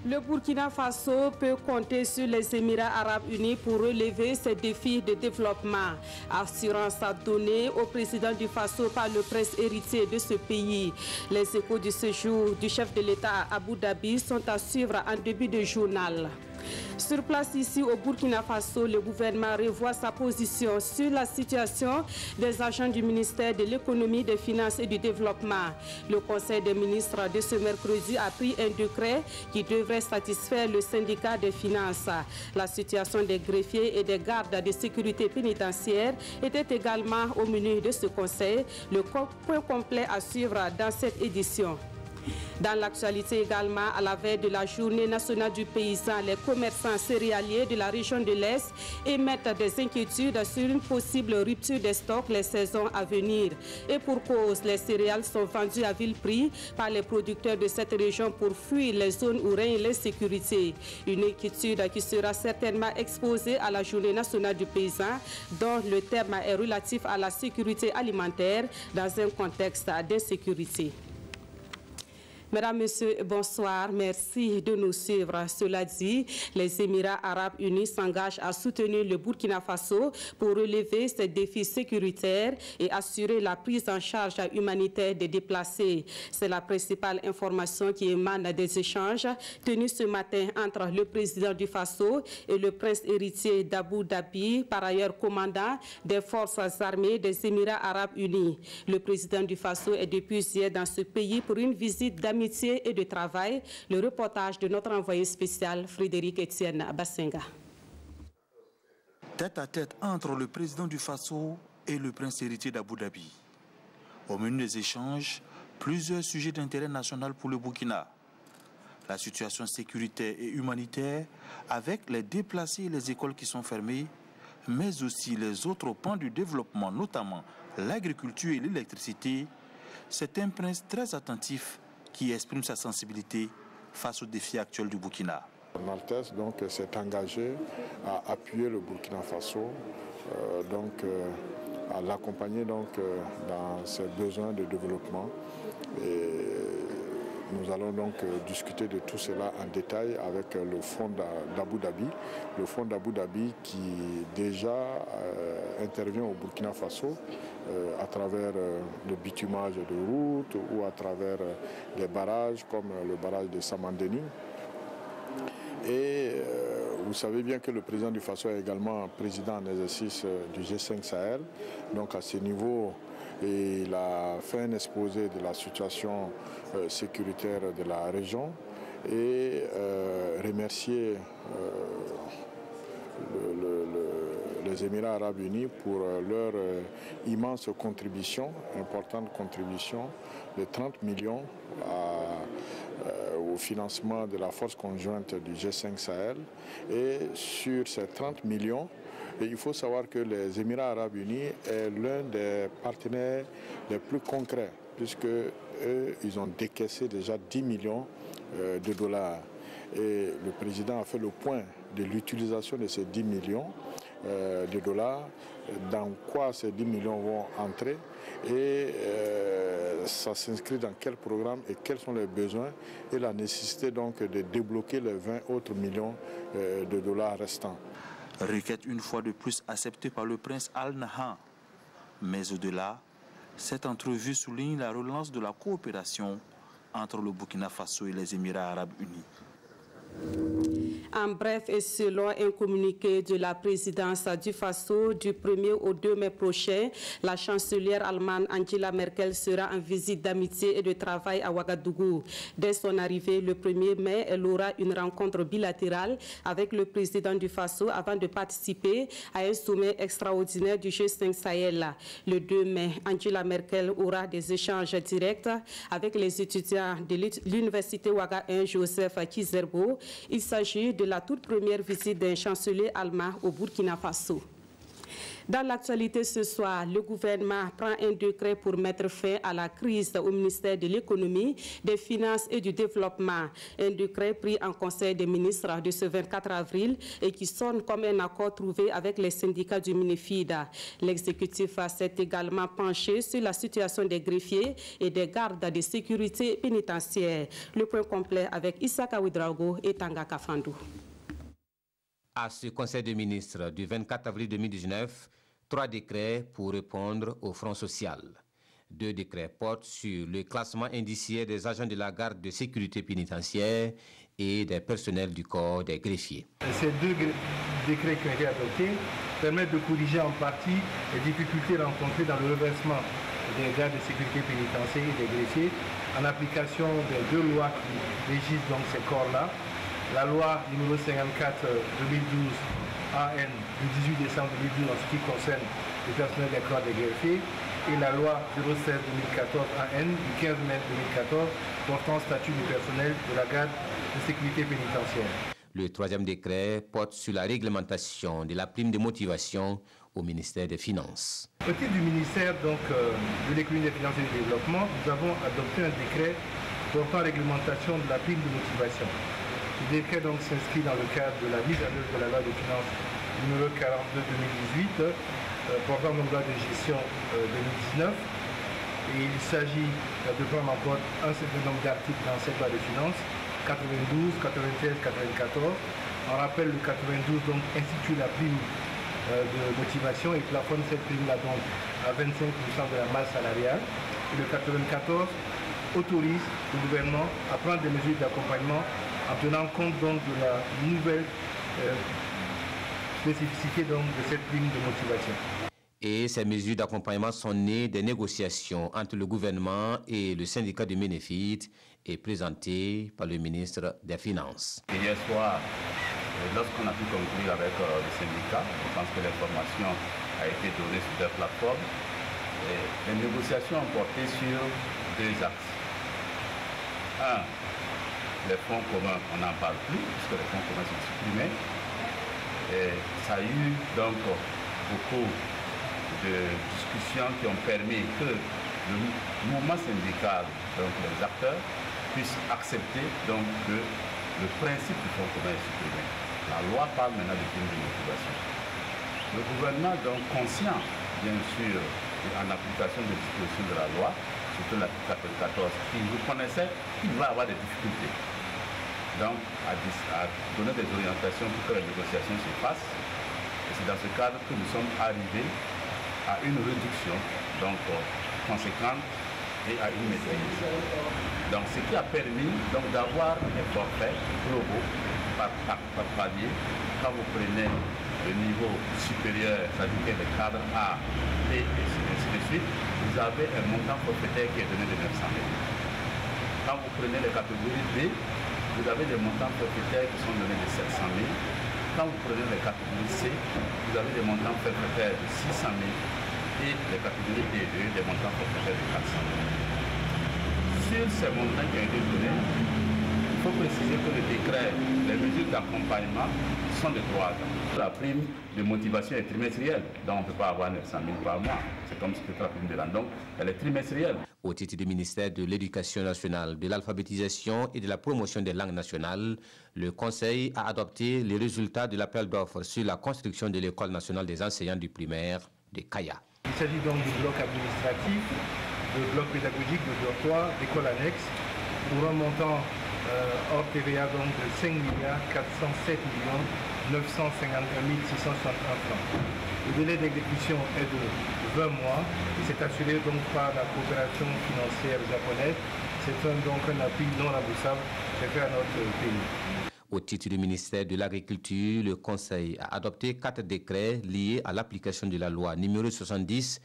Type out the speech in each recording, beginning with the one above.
Le Burkina Faso peut compter sur les Émirats arabes unis pour relever ses défis de développement. Assurance donnée au président du Faso par le prince héritier de ce pays. Les échos du séjour du chef de l'État à Abu Dhabi sont à suivre en début de journal. Sur place ici au Burkina Faso, le gouvernement revoit sa position sur la situation des agents du ministère de l'économie, des finances et du développement. Le conseil des ministres de ce mercredi a pris un décret qui devrait satisfaire le syndicat des finances. La situation des greffiers et des gardes de sécurité pénitentiaire était également au menu de ce conseil. Le point complet à suivre dans cette édition. Dans l'actualité également, à la veille de la journée nationale du paysan, les commerçants céréaliers de la région de l'Est émettent des inquiétudes sur une possible rupture des stocks les saisons à venir. Et pour cause, les céréales sont vendues à vil prix par les producteurs de cette région pour fuir les zones où règne l'insécurité. Une inquiétude qui sera certainement exposée à la journée nationale du paysan, dont le terme est relatif à la sécurité alimentaire dans un contexte d'insécurité. Mesdames, Messieurs, bonsoir. Merci de nous suivre. Cela dit, les Émirats arabes unis s'engagent à soutenir le Burkina Faso pour relever ses défis sécuritaires et assurer la prise en charge humanitaire des déplacés. C'est la principale information qui émane des échanges tenus ce matin entre le président du Faso et le prince héritier d'Abu Dhabi, par ailleurs commandant des forces armées des Émirats arabes unis. Le président du Faso est depuis hier dans ce pays pour une visite d'amitié et de travail. Le reportage de notre envoyé spécial Frédéric Etienne Bassenga. Tête à tête entre le président du Faso et le prince héritier d'Abu Dhabi. Au menu des échanges, plusieurs sujets d'intérêt national pour le Burkina. La situation sécuritaire et humanitaire avec les déplacés et les écoles qui sont fermées, mais aussi les autres pans du développement, notamment l'agriculture et l'électricité. C'est un prince très attentif qui exprime sa sensibilité face aux défis actuels du Burkina. Son Altesse s'est engagé à appuyer le Burkina Faso, à l'accompagner dans ses besoins de développement. Et nous allons discuter de tout cela en détail avec le fonds d'Abu Dhabi. Le fonds d'Abu Dhabi qui déjà intervient au Burkina Faso à travers le bitumage de routes ou à travers des barrages comme le barrage de Samandeni. Et vous savez bien que le président du Faso est également président en exercice du G5 Sahel. Donc à ce niveau, il a fait un exposé de la situation sécuritaire de la région et remercier les Émirats arabes unis pour leur immense contribution, importante contribution de 30 millions au financement de la force conjointe du G5 Sahel. Et sur ces 30 millions, il faut savoir que les Émirats arabes unis est l'un des partenaires les plus concrets, puisque eux, ils ont décaissé déjà 10 millions de dollars. Et le président a fait le point de l'utilisation de ces 10 millions de dollars, dans quoi ces 10 millions vont entrer et ça s'inscrit dans quel programme et quels sont les besoins et la nécessité donc de débloquer les 20 autres millions de dollars restants. Requête une fois de plus acceptée par le prince Al Nahyan. Mais au-delà, cette entrevue souligne la relance de la coopération entre le Burkina Faso et les Émirats arabes unis. En bref, et selon un communiqué de la présidence du Faso du 1er au 2 mai prochain, la chancelière allemande Angela Merkel sera en visite d'amitié et de travail à Ouagadougou. Dès son arrivée le 1er mai, elle aura une rencontre bilatérale avec le président du Faso avant de participer à un sommet extraordinaire du G5 Sahel. Le 2 mai, Angela Merkel aura des échanges directs avec les étudiants de l'université Ouaga 1 Joseph Kizerbo. Il s'agit de la toute première visite d'un chancelier allemand au Burkina Faso. Dans l'actualité ce soir, le gouvernement prend un décret pour mettre fin à la crise au ministère de l'économie, des finances et du développement. Un décret pris en conseil des ministres de ce 24 avril et qui sonne comme un accord trouvé avec les syndicats du Minefida. L'exécutif s'est également penché sur la situation des greffiers et des gardes de sécurité pénitentiaire. Le point complet avec Issaka Ouedraogo et Tanga Kafandou. À ce conseil des ministres du 24 avril 2019, 3 décrets pour répondre au front social. 2 décrets portent sur le classement indiciaire des agents de la garde de sécurité pénitentiaire et des personnels du corps des greffiers. Ces 2 décrets qui ont été adoptés permettent de corriger en partie les difficultés rencontrées dans le reversement des gardes de sécurité pénitentiaire et des greffiers en application des 2 lois qui régissent donc ces corps-là. La loi numéro 54/2012 AN du 18 décembre 2012 en ce qui concerne le personnel des corps des greffiers et la loi 016/2014 AN du 15 mai 2014 portant statut du personnel de la garde de sécurité pénitentiaire. Le 3e décret porte sur la réglementation de la prime de motivation au ministère des Finances. Au titre du ministère donc, de l'économie, des finances et du développement, nous avons adopté un décret portant réglementation de la prime de motivation. Le décret donc s'inscrit dans le cadre de la mise en œuvre de la loi de finances numéro 42/2018 portant donc loi de gestion 2019. Et il s'agit de prendre en compte un certain nombre d'articles dans cette loi de finances, 92, 93, 94. En rappel, le 92 donc institue la prime de motivation et plafonne cette prime-là donc à 25% de la masse salariale. Et le 94 autorise le gouvernement à prendre des mesures d'accompagnement en tenant compte donc de la nouvelle spécificité donc de cette prime de motivation. Et ces mesures d'accompagnement sont nées des négociations entre le gouvernement et le syndicat du Ménéfit et présentées par le ministre des Finances. Hier soir, lorsqu'on a pu conclure avec le syndicat, je pense que l'information a été donnée sur leur plateforme. Les négociations ont porté sur 2 axes. 1, les fonds communs, on n'en parle plus, puisque les fonds communs sont supprimés. Et ça a eu donc beaucoup de discussions qui ont permis que le mouvement syndical, donc les acteurs, puissent accepter donc que le principe du fonds commun est supprimé. La loi parle maintenant de prime de motivation. Le gouvernement donc conscient, bien sûr, en application des dispositions de la loi, surtout l'article 14, qui reconnaissait qu'il va y avoir des difficultés. Donc, à donner des orientations pour que les négociations se fassent. Et c'est dans ce cadre que nous sommes arrivés à une réduction donc, conséquente et à une maîtrise. Donc, ce qui a permis d'avoir des forfaits globaux par palier. Quand vous prenez le niveau supérieur, c'est-à-dire les cadres A, B et ainsi de suite, vous avez un montant forfaitaire qui est donné de 900 000. Quand vous prenez les catégories B, vous avez des montants forfaitaires qui sont donnés de 700 000. Quand vous prenez les catégories C, vous avez des montants forfaitaires de 600 000 et les catégories D et E, des montants forfaitaires de 400 000. Sur ces montants qui ont été donnés, il faut préciser que le décret, les mesures d'accompagnement sont de 3 ans. La prime de motivation est trimestrielle, donc on ne peut pas avoir 900 000 par mois. C'est comme si c'était la prime de l'an, donc elle est trimestrielle. Au titre du ministère de l'Éducation nationale, de l'alphabétisation et de la promotion des langues nationales, le Conseil a adopté les résultats de l'appel d'offres sur la construction de l'École nationale des enseignants du primaire de Kaya. Il s'agit donc du bloc administratif, de bloc pédagogique, de dortoir, d'école annexe, pour un montant hors TVA donc de 5 407 951 661 francs. Le délai d'exécution est de 20 mois et c'est assuré donc par la coopération financière japonaise. C'est donc un appui non remboursable fait à notre pays. Au titre du ministère de l'Agriculture, le Conseil a adopté 4 décrets liés à l'application de la loi numéro 70/2015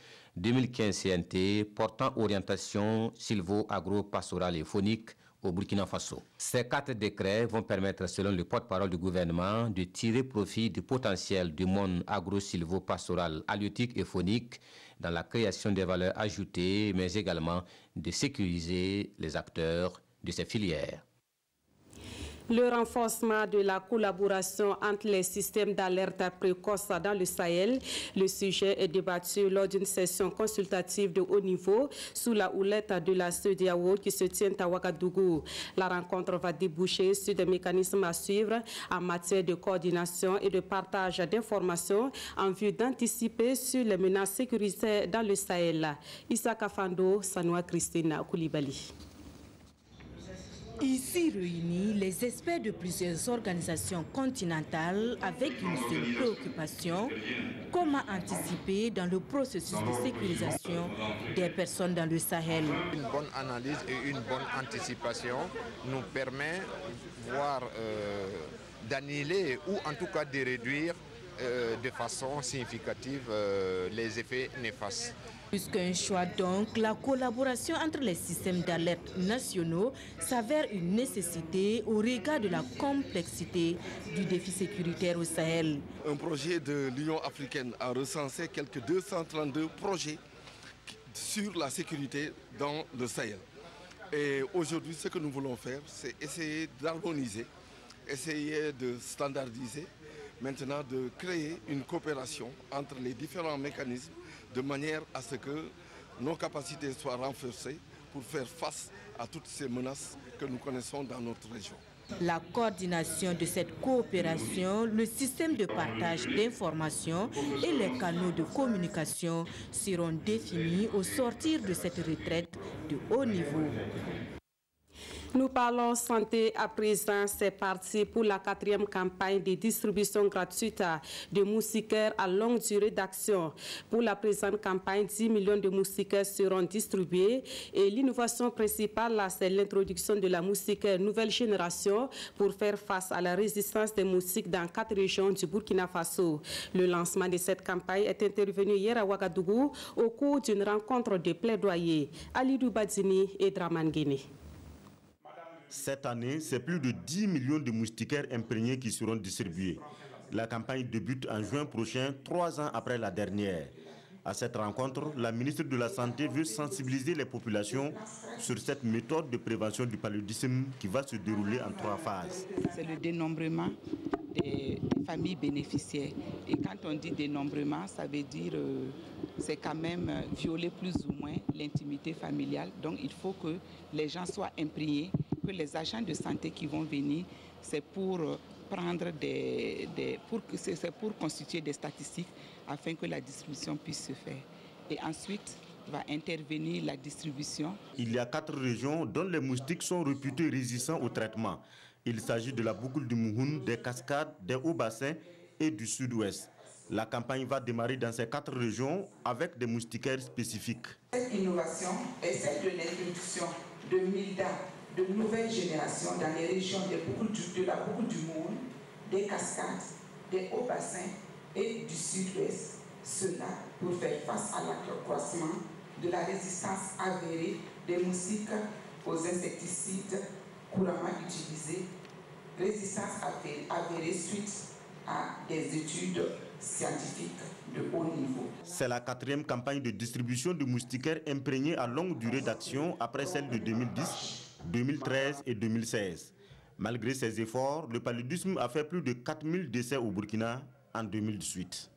CNT portant orientation sylvo-agro-pastorale et phonique au Burkina Faso. Ces 4 décrets vont permettre, selon le porte-parole du gouvernement, de tirer profit du potentiel du monde agro-sylvo-pastoral, halieutique et phonique dans la création des valeurs ajoutées, mais également de sécuriser les acteurs de ces filières. Le renforcement de la collaboration entre les systèmes d'alerte précoce dans le Sahel. Le sujet est débattu lors d'une session consultative de haut niveau sous la houlette de la CEDEAO qui se tient à Ouagadougou. La rencontre va déboucher sur des mécanismes à suivre en matière de coordination et de partage d'informations en vue d'anticiper sur les menaces sécuritaires dans le Sahel. Issa Kafando, Sanoa Christina Koulibaly. Ici réunis les experts de plusieurs organisations continentales avec une seule préoccupation, comment anticiper dans le processus de sécurisation des personnes dans le Sahel. Une bonne analyse et une bonne anticipation nous permet d'annuler ou en tout cas de réduire de façon significative les effets néfastes. Plus qu'un choix donc, la collaboration entre les systèmes d'alerte nationaux s'avère une nécessité au regard de la complexité du défi sécuritaire au Sahel. Un projet de l'Union africaine a recensé quelques 232 projets sur la sécurité dans le Sahel. Et aujourd'hui, ce que nous voulons faire, c'est essayer d'harmoniser, essayer de standardiser, maintenant de créer une coopération entre les différents mécanismes de manière à ce que nos capacités soient renforcées pour faire face à toutes ces menaces que nous connaissons dans notre région. La coordination de cette coopération, le système de partage d'informations et les canaux de communication seront définis au sortir de cette retraite de haut niveau. Nous parlons santé à présent. C'est parti pour la 4e campagne de distribution gratuite de moustiquaires à longue durée d'action. Pour la présente campagne, 10 millions de moustiquaires seront distribués et l'innovation principale, c'est l'introduction de la moustiquaire nouvelle génération pour faire face à la résistance des moustiques dans 4 régions du Burkina Faso. Le lancement de cette campagne est intervenu hier à Ouagadougou au cours d'une rencontre de plaidoyer. Alidou Badzini et Draman Guéné. Cette année, c'est plus de 10 millions de moustiquaires imprégnés qui seront distribués. La campagne débute en juin prochain, 3 ans après la dernière. À cette rencontre, la ministre de la Santé veut sensibiliser les populations sur cette méthode de prévention du paludisme qui va se dérouler en 3 phases. C'est le dénombrement des familles bénéficiaires. Et quand on dit dénombrement, ça veut dire c'est quand même violer plus ou moins l'intimité familiale. Donc il faut que les gens soient imprégnés, que les agents de santé qui vont venir, c'est pour prendre pour constituer des statistiques afin que la distribution puisse se faire. Et ensuite va intervenir la distribution. Il y a 4 régions dont les moustiques sont réputés résistants au traitement. Il s'agit de la boucle du Mouhoun, des Cascades, des Hauts-Bassins et du Sud-Ouest. La campagne va démarrer dans ces 4 régions avec des moustiquaires spécifiques. Cette innovation est celle de l'introduction de Milda de nouvelle génération dans les régions de la boucle du Mouhoun, des Cascades, des Hauts-Bassins et du Sud-Ouest. Cela pour faire face à l'accroissement de la résistance avérée des moustiques aux insecticides couramment utilisés, résistance avérée suite à des études scientifiques de haut niveau. C'est la 4e campagne de distribution de moustiquaires imprégnés à longue durée d'action après celle de 2010, 2013 et 2016. Malgré ces efforts, le paludisme a fait plus de 4000 décès au Burkina en 2018.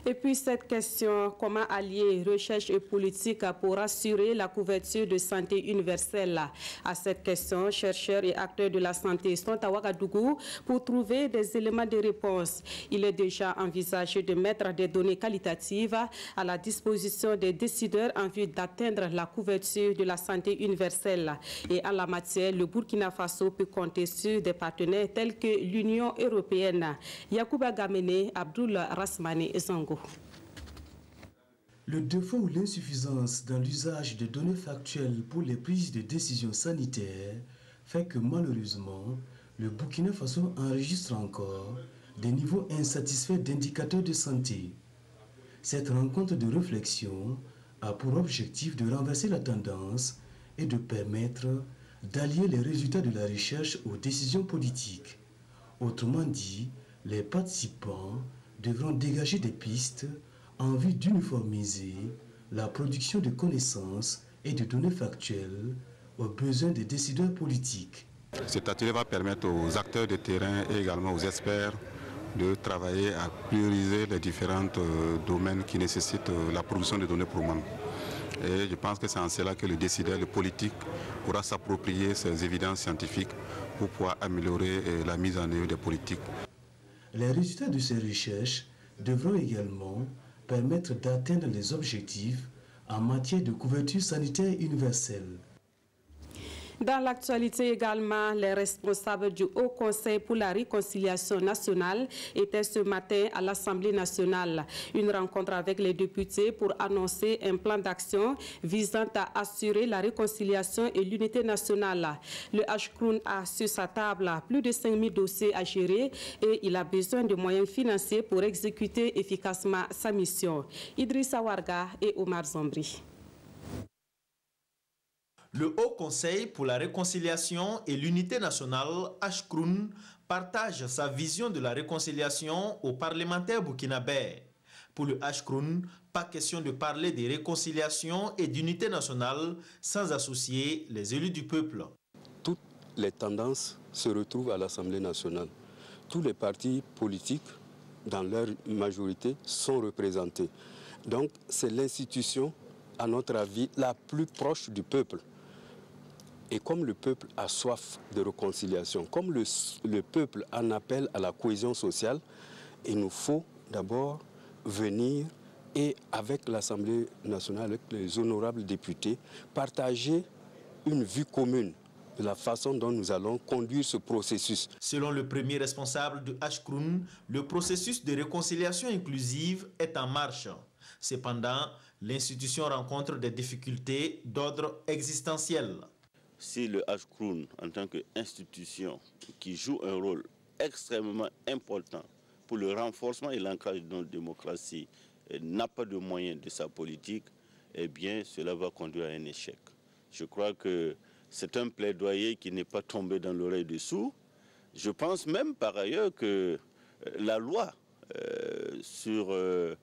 Et puis cette question, comment allier recherche et politique pour assurer la couverture de santé universelle? À cette question, chercheurs et acteurs de la santé sont à Ouagadougou pour trouver des éléments de réponse. Il est déjà envisagé de mettre des données qualitatives à la disposition des décideurs en vue d'atteindre la couverture de la santé universelle. Et en la matière, le Burkina Faso peut compter sur des partenaires tels que l'Union européenne. Yacouba Gamene, Abdoul Rasmane et Zongo. Le défaut ou l'insuffisance dans l'usage de données factuelles pour les prises de décisions sanitaires fait que malheureusement, le Burkina Faso enregistre encore des niveaux insatisfaits d'indicateurs de santé. Cette rencontre de réflexion a pour objectif de renverser la tendance et de permettre d'allier les résultats de la recherche aux décisions politiques. Autrement dit, les participants devront dégager des pistes en vue d'uniformiser la production de connaissances et de données factuelles aux besoins des décideurs politiques. Cet atelier va permettre aux acteurs de terrain et également aux experts de travailler à prioriser les différents domaines qui nécessitent la production de données pour moi. Et je pense que c'est en cela que le décideur, le politique, pourra s'approprier ces évidences scientifiques pour pouvoir améliorer la mise en œuvre des politiques. Les résultats de ces recherches devront également permettre d'atteindre les objectifs en matière de couverture sanitaire universelle. Dans l'actualité également, les responsables du Haut Conseil pour la réconciliation nationale étaient ce matin à l'Assemblée nationale. Une rencontre avec les députés pour annoncer un plan d'action visant à assurer la réconciliation et l'unité nationale. Le HCRUN a sur sa table plus de 5000 dossiers à gérer et il a besoin de moyens financiers pour exécuter efficacement sa mission. Idrissa Warga et Omar Zombri. Le Haut Conseil pour la réconciliation et l'unité nationale, HCRUN, partage sa vision de la réconciliation aux parlementaires burkinabés. Pour le HCRUN, pas question de parler de réconciliation et d'unité nationale sans associer les élus du peuple. Toutes les tendances se retrouvent à l'Assemblée nationale. Tous les partis politiques, dans leur majorité, sont représentés. Donc c'est l'institution, à notre avis, la plus proche du peuple. Et comme le peuple a soif de réconciliation, comme le peuple en appelle à la cohésion sociale, il nous faut d'abord venir et avec l'Assemblée nationale, avec les honorables députés, partager une vue commune de la façon dont nous allons conduire ce processus. Selon le premier responsable de HCRUN, le processus de réconciliation inclusive est en marche. Cependant, l'institution rencontre des difficultés d'ordre existentiel. Si le HCRUN, en tant qu'institution qui joue un rôle extrêmement important pour le renforcement et l'ancrage de notre démocratie, n'a pas de moyens de sa politique, eh bien cela va conduire à un échec. Je crois que c'est un plaidoyer qui n'est pas tombé dans l'oreille des sourds. Je pense même par ailleurs que la loi sur le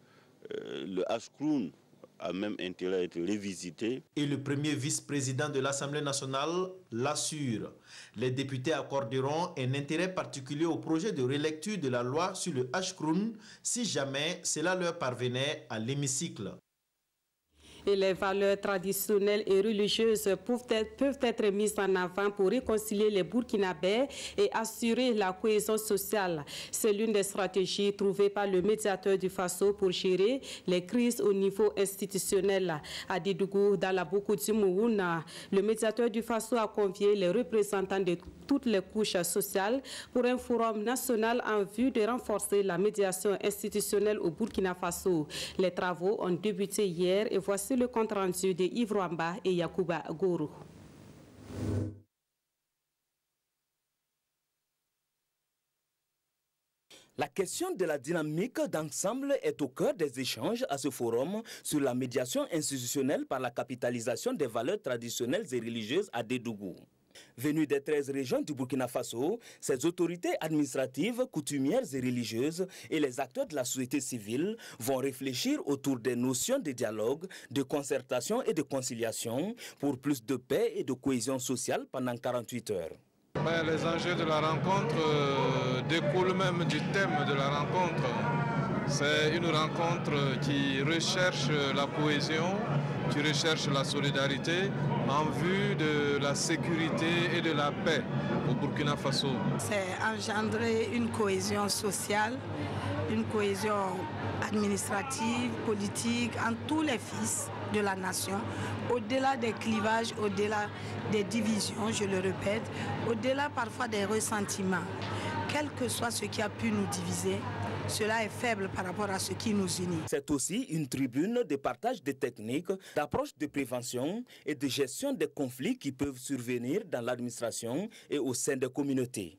HCRUN a même intérêt à être révisité. Et le premier vice-président de l'Assemblée nationale l'assure. Les députés accorderont un intérêt particulier au projet de relecture de la loi sur le HCRUN si jamais cela leur parvenait à l'hémicycle. Et les valeurs traditionnelles et religieuses peuvent être mises en avant pour réconcilier les Burkinabés et assurer la cohésion sociale. C'est l'une des stratégies trouvées par le médiateur du Faso pour gérer les crises au niveau institutionnel. À Dédougou, dans la Boko du Mouhouna, le médiateur du Faso a convié les représentants de toutes les couches sociales pour un forum national en vue de renforcer la médiation institutionnelle au Burkina Faso. Les travaux ont débuté hier et voici le compte rendu de Yves Rwamba et Yacouba Goro. La question de la dynamique d'ensemble est au cœur des échanges à ce forum sur la médiation institutionnelle par la capitalisation des valeurs traditionnelles et religieuses à Dédougou. Venues des 13 régions du Burkina Faso, ces autorités administratives, coutumières et religieuses et les acteurs de la société civile vont réfléchir autour des notions de dialogue, de concertation et de conciliation pour plus de paix et de cohésion sociale pendant 48 heures. Les enjeux de la rencontre découlent même du thème de la rencontre. C'est une rencontre qui recherche la cohésion, qui recherche la solidarité en vue de la sécurité et de la paix au Burkina Faso. C'est engendrer une cohésion sociale, une cohésion administrative, politique, en tous les fils de la nation, au-delà des clivages, au-delà des divisions, je le répète, au-delà parfois des ressentiments. Quel que soit ce qui a pu nous diviser, cela est faible par rapport à ce qui nous unit. C'est aussi une tribune de partage de techniques, d'approche de prévention et de gestion des conflits qui peuvent survenir dans l'administration et au sein des communautés.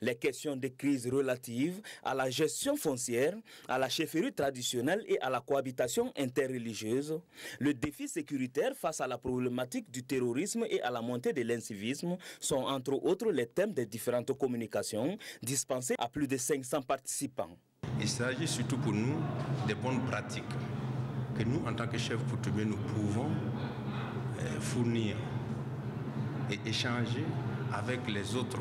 Les questions de crise relatives à la gestion foncière, à la chefferie traditionnelle et à la cohabitation interreligieuse, le défi sécuritaire face à la problématique du terrorisme et à la montée de l'incivisme sont entre autres les thèmes des différentes communications dispensées à plus de 500 participants. Il s'agit surtout pour nous des bonnes pratiques que nous, en tant que chefs coutumiers, nous pouvons fournir et échanger avec les autres,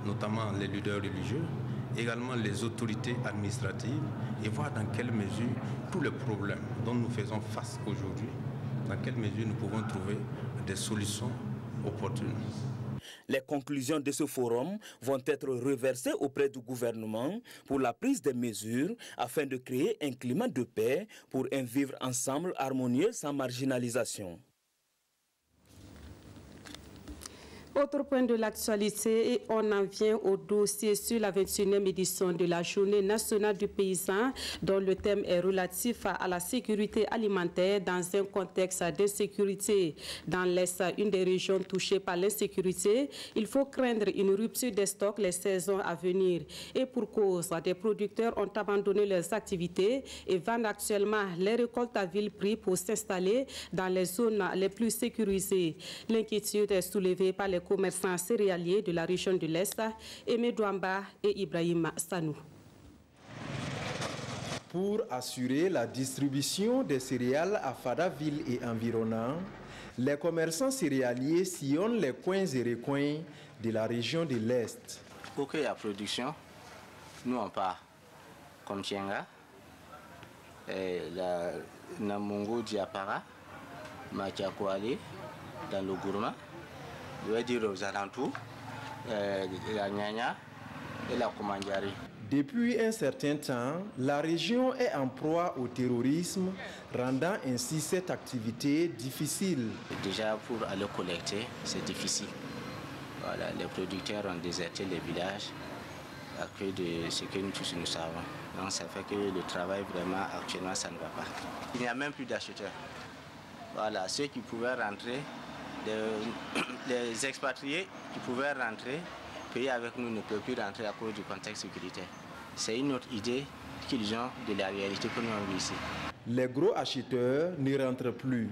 notamment les leaders religieux, également les autorités administratives, et voir dans quelle mesure tous les problèmes dont nous faisons face aujourd'hui, dans quelle mesure nous pouvons trouver des solutions opportunes. Les conclusions de ce forum vont être reversées auprès du gouvernement pour la prise des mesures afin de créer un climat de paix pour un vivre ensemble harmonieux sans marginalisation. Autre point de l'actualité, et on en vient au dossier sur la 21e édition de la Journée nationale du paysan, dont le thème est relatif à la sécurité alimentaire dans un contexte d'insécurité. Dans l'Est, une des régions touchées par l'insécurité, il faut craindre une rupture des stocks les saisons à venir. Et pour cause, des producteurs ont abandonné leurs activités et vendent actuellement les récoltes à vil prix pour s'installer dans les zones les plus sécurisées. L'inquiétude est soulevée par les commerçants céréaliers de la région de l'Est, Aimé Douamba et Ibrahim Sanou. Pour assurer la distribution des céréales à Fadaville et environnants, les commerçants céréaliers sillonnent les coins et recoins de la région de l'Est. Pour qu'il y ait la production, nous on part comme Tienga, la Namongo Diapara, Machakwale, dans le Gourma. Je vais dire aux alentours, la Nyanya et la Komandjari. Depuis un certain temps, la région est en proie au terrorisme, rendant ainsi cette activité difficile. Déjà pour aller collecter, c'est difficile. Voilà, les producteurs ont déserté les villages à cause de ce que nous tous nous savons. Donc ça fait que le travail vraiment actuellement ça ne va pas. Il n'y a même plus d'acheteurs. Voilà, ceux qui pouvaient rentrer, les expatriés qui pouvaient rentrer, payer avec nous ne peuvent plus rentrer à cause du contexte sécuritaire. C'est une autre idée qu'ils ont de la réalité que nous avons ici. Les gros acheteurs n'y rentrent plus.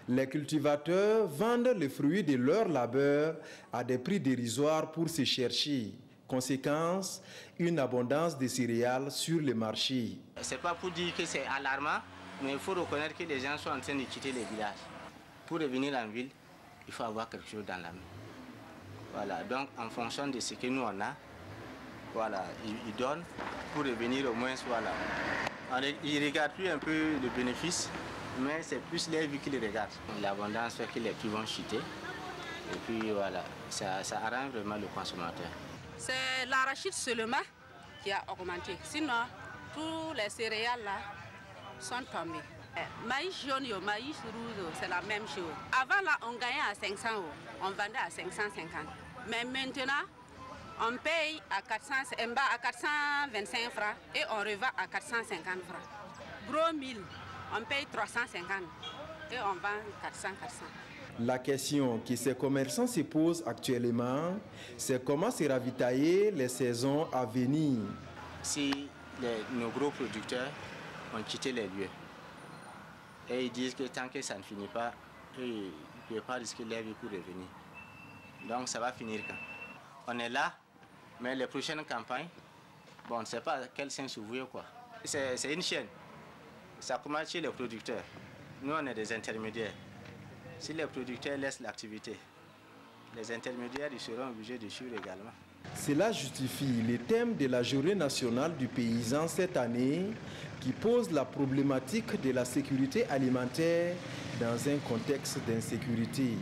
Les cultivateurs vendent les fruits de leur labeur à des prix dérisoires pour se chercher. Conséquence, une abondance de céréales sur les marchés. Ce n'est pas pour dire que c'est alarmant, mais il faut reconnaître que les gens sont en train de quitter les villages. Pour revenir en ville, il faut avoir quelque chose dans la main. Voilà, donc en fonction de ce que nous on a, voilà, ils donnent pour revenir au moins, voilà. Ils ne regardent plus un peu le bénéfice, mais c'est plus les vies qu'ils regardent. L'abondance fait que les prix vont chuter, et puis voilà, ça arrange vraiment le consommateur. C'est l'arachide seulement qui a augmenté, sinon tous les céréales là sont tombés. Maïs jaune et maïs rouge, c'est la même chose. Avant, là, on gagnait à 500 €, on vendait à 550. Mais maintenant, on paye à 425 francs et on revend à 450 francs. Gros 1000, on paye 350 et on vend 400. La question que ces commerçants se posent actuellement, c'est comment se ravitailler les saisons à venir. Si nos gros producteurs ont quitté les lieux, et ils disent que tant que ça ne finit pas, ils ne peuvent pas risquer leur vie pour revenir. Donc ça va finir quand? On est là, mais les prochaines campagnes, bon, on ne sait pas à quel sens ouvrir quoi. C'est une chaîne. Ça commence chez les producteurs. Nous, on est des intermédiaires. Si les producteurs laissent l'activité, les intermédiaires ils seront obligés de suivre également. Cela justifie le thème de la Journée nationale du paysan cette année qui pose la problématique de la sécurité alimentaire dans un contexte d'insécurité.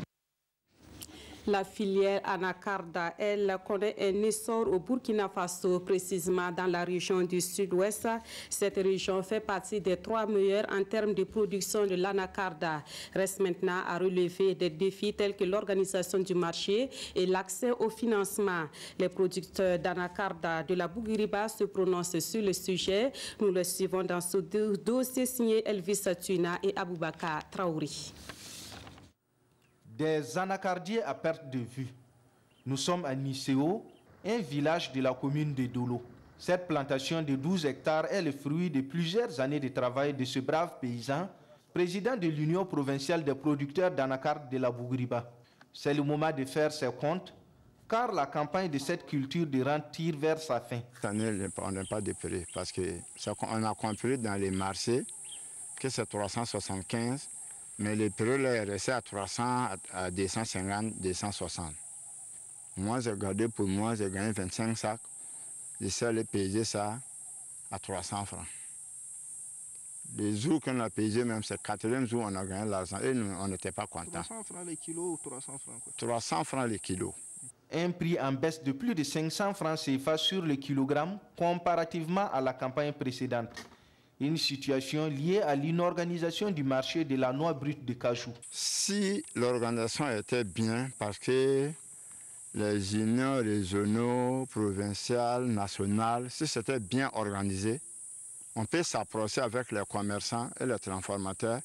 La filière anacarda, elle connaît un essor au Burkina Faso, précisément dans la région du sud-ouest. Cette région fait partie des 3 meilleures en termes de production de l'anacarda. Reste maintenant à relever des défis tels que l'organisation du marché et l'accès au financement. Les producteurs d'anacarda de la Bouguiriba se prononcent sur le sujet. Nous le suivons dans ce dossier signé Elvis Tuna et Aboubakar Traouri. Des anacardiers à perte de vue. Nous sommes à Nicéo, un village de la commune de Dolo. Cette plantation de 12 hectares est le fruit de plusieurs années de travail de ce brave paysan, président de l'Union provinciale des producteurs d'anacarde de la Bouguiriba. C'est le moment de faire ses comptes, car la campagne de cette culture de rente tire vers sa fin. Cette année, on n'a pas de prix, parce qu'on a compris dans les marchés que c'est 375. Mais le prix est resté à 300, à 250, 260. Moi, j'ai gardé pour moi, j'ai gagné 25 sacs. J'essaie de payer ça à 300 francs. Les jours qu'on a payé, même c'est le 4e jour, on a gagné l'argent et nous, on n'était pas contents. 300 francs les kilos ou 300 francs quoi? 300 francs les kilos. Un prix en baisse de plus de 500 francs CFA sur le kilogramme comparativement à la campagne précédente. Une situation liée à l'inorganisation du marché de la noix brute de cajou. Si l'organisation était bien, parce que les unions régionaux, provinciales, nationales, si c'était bien organisé, on peut s'approcher avec les commerçants et les transformateurs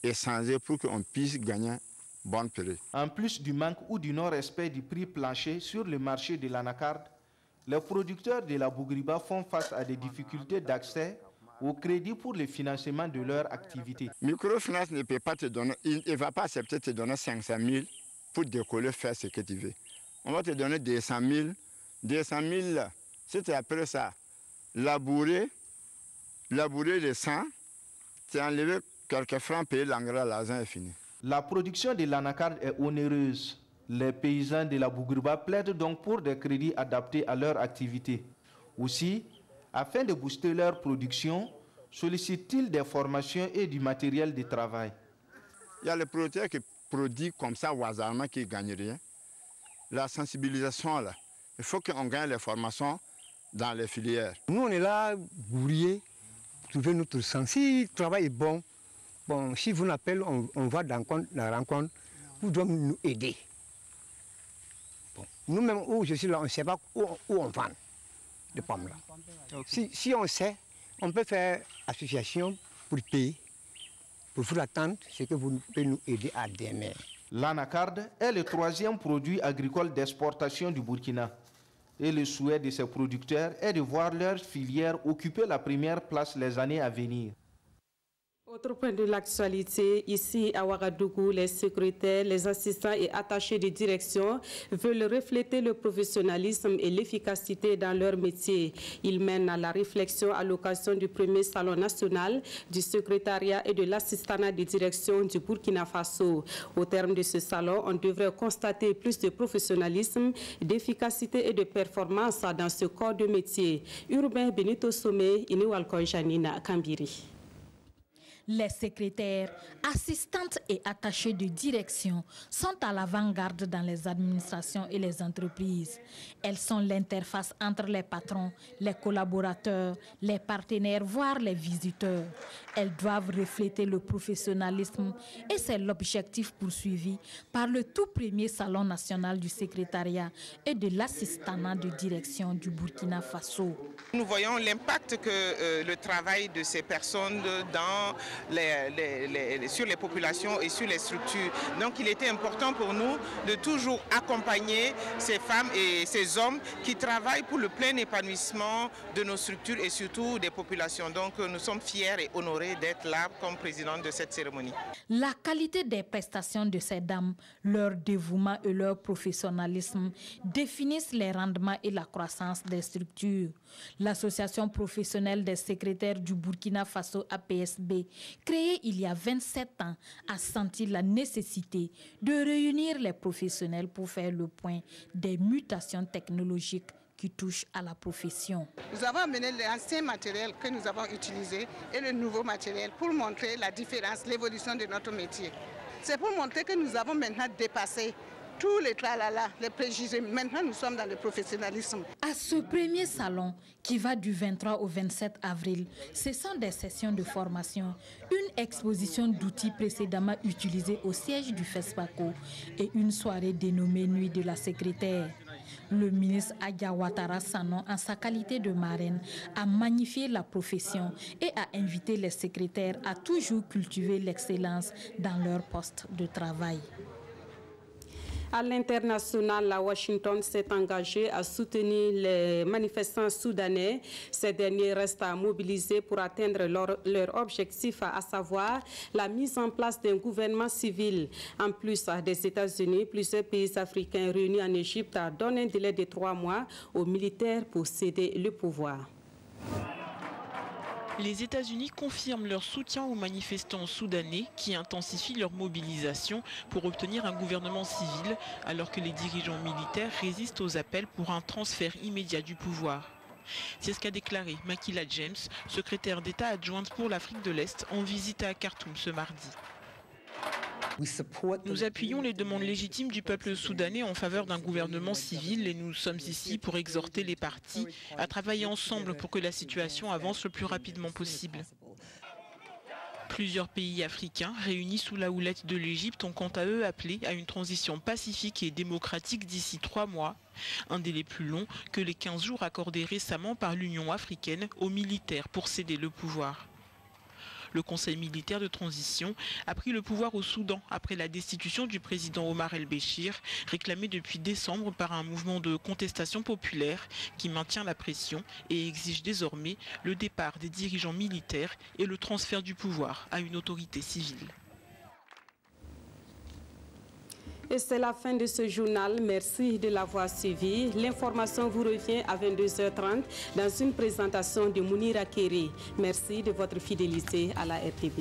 et changer pour qu'on puisse gagner bon prix. En plus du manque ou du non-respect du prix plancher sur le marché de l'anacarde, les producteurs de la Bougriba font face à des difficultés d'accès au crédit pour le financement de leur activité. Microfinance ne peut pas te donner, il ne va pas accepter de te donner 500 000 pour décoller, faire ce que tu veux. On va te donner 200 000. 200 000, si tu après ça, labourer le sang, tu as enlevé quelques francs, payer l'engrais, l'argent est fini. La production de l'anacarde est onéreuse. Les paysans de la Bougriba plaident donc pour des crédits adaptés à leur activité. Aussi, afin de booster leur production, sollicitent-ils des formations et du matériel de travail. Il y a les producteurs qui produisent comme ça au hasard, qui ne gagnent rien. La sensibilisation, là, il faut qu'on gagne les formations dans les filières. Nous, on est là, bourrier, trouver notre sens. Si le travail est bon, si vous l'appelez, on va dans la rencontre, vous devez nous aider. Bon. Nous-mêmes, où je suis là, on ne sait pas où on vend les pommes là. Okay. Si on sait, on peut faire association pour payer, pour vous attendre, c'est que vous pouvez nous aider à démarrer. L'anacarde est le 3e produit agricole d'exportation du Burkina. Et le souhait de ses producteurs est de voir leur filière occuper la première place les années à venir. Autre point de l'actualité, ici à Ouagadougou, les secrétaires, les assistants et attachés de direction veulent refléter le professionnalisme et l'efficacité dans leur métier. Ils mènent à la réflexion à l'occasion du premier salon national du secrétariat et de l'assistanat de direction du Burkina Faso. Au terme de ce salon, on devrait constater plus de professionnalisme, d'efficacité et de performance dans ce corps de métier. Urbain Benito Somé, Inoualko Janina Kambiri. Les secrétaires, assistantes et attachés de direction sont à l'avant-garde dans les administrations et les entreprises. Elles sont l'interface entre les patrons, les collaborateurs, les partenaires, voire les visiteurs. Elles doivent refléter le professionnalisme et c'est l'objectif poursuivi par le tout premier salon national du secrétariat et de l'assistanat de direction du Burkina Faso. Nous voyons l'impact que le travail de ces personnes sur les populations et sur les structures. Donc il était important pour nous de toujours accompagner ces femmes et ces hommes qui travaillent pour le plein épanouissement de nos structures et surtout des populations. Donc nous sommes fiers et honorés d'être là comme président de cette cérémonie. La qualité des prestations de ces dames, leur dévouement et leur professionnalisme définissent les rendements et la croissance des structures. L'Association professionnelle des secrétaires du Burkina Faso APSB, créée il y a 27 ans, a senti la nécessité de réunir les professionnels pour faire le point des mutations technologiques qui touchent à la profession. Nous avons amené l'ancien matériel que nous avons utilisé et le nouveau matériel pour montrer la différence, l'évolution de notre métier. C'est pour montrer que nous avons maintenant dépassé tous les tralala, les préjugés. Maintenant, nous sommes dans le professionnalisme. À ce premier salon, qui va du 23 au 27 avril, ce sont des sessions de formation, une exposition d'outils précédemment utilisés au siège du FESPACO et une soirée dénommée Nuit de la secrétaire. Le ministre Adja Ouattara Sanon, en sa qualité de marraine, a magnifié la profession et a invité les secrétaires à toujours cultiver l'excellence dans leur poste de travail. À l'international, la Washington s'est engagée à soutenir les manifestants soudanais. Ces derniers restent à mobiliser pour atteindre leur objectif, à savoir la mise en place d'un gouvernement civil. En plus des États-Unis, plusieurs pays africains réunis en Égypte donnent un délai de 3 mois aux militaires pour céder le pouvoir. Les États-Unis confirment leur soutien aux manifestants soudanais qui intensifient leur mobilisation pour obtenir un gouvernement civil alors que les dirigeants militaires résistent aux appels pour un transfert immédiat du pouvoir. C'est ce qu'a déclaré Makila James, secrétaire d'État adjointe pour l'Afrique de l'Est, en visite à Khartoum ce mardi. Nous appuyons les demandes légitimes du peuple soudanais en faveur d'un gouvernement civil et nous sommes ici pour exhorter les partis à travailler ensemble pour que la situation avance le plus rapidement possible. Plusieurs pays africains réunis sous la houlette de l'Égypte ont quant à eux appelé à une transition pacifique et démocratique d'ici 3 mois, un délai plus long que les 15 jours accordés récemment par l'Union africaine aux militaires pour céder le pouvoir. Le Conseil militaire de transition a pris le pouvoir au Soudan après la destitution du président Omar el-Béchir, réclamé depuis décembre par un mouvement de contestation populaire qui maintient la pression et exige désormais le départ des dirigeants militaires et le transfert du pouvoir à une autorité civile. Et c'est la fin de ce journal. Merci de l'avoir suivi. L'information vous revient à 22h30 dans une présentation de Mounira Kéré. Merci de votre fidélité à la RTB.